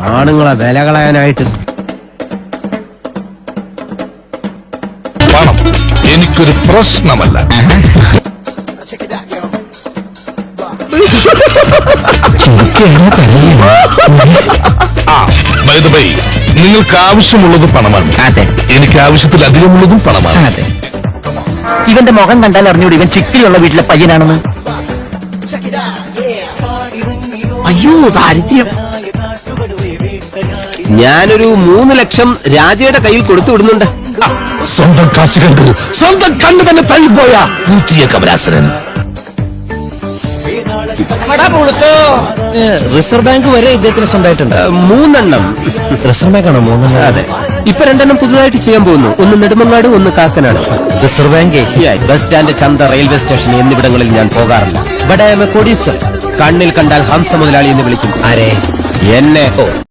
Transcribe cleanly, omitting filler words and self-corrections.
ആണുങ്ങളെ വില കളയാനായിട്ട്. പണം എനിക്കൊരു പ്രശ്നമല്ല. നിങ്ങൾക്ക് ആവശ്യമുള്ളത് പണമാണ്. അതെ. എനിക്ക് ആവശ്യത്തിലധികമുള്ളതും പണമാണ്. അതെ. ഇവന്റെ മുഖം കണ്ടാൽ അറിഞ്ഞൂടി ഇവൻ ചിക്കിലുള്ള വീട്ടിലെ പയ്യനാണെന്ന്. അയ്യോ ദാരിദ്ര്യം. ഞാനൊരു 3 ലക്ഷം രാജയുടെ കയ്യിൽ കൊടുത്തു വിടുന്നുണ്ട്. സ്വന്തം കാശ് കണ്ടു സ്വന്തം കണ്ണ് തന്നെ തള്ളിപ്പോയ പൂത്തിയ കമലാസനൻ. റിസർവ് ബാങ്ക് വരെ ഇദ്ദേഹത്തിന് സ്വന്തമായിട്ടുണ്ട്. 3 എണ്ണം. റിസർവ് ബാങ്ക് ആണോ 3 എണ്ണം? അതെ. ഇപ്പൊ 2 എണ്ണം പുതുതായിട്ട് ചെയ്യാൻ പോകുന്നു. ഒന്ന് നെടുമങ്ങാട്, ഒന്ന് Kakkanad. Reserve bank bus stand, ചന്ത, റെയിൽവേ സ്റ്റേഷൻ എന്നിവിടങ്ങളിൽ ഞാൻ പോകാറില്ല. ഇവിടെ കോടീശ്വർ. കണ്ണിൽ കണ്ടാൽ ഹംസ മുതലാളി എന്ന് വിളിക്കും. ആരെ? എന്നെ.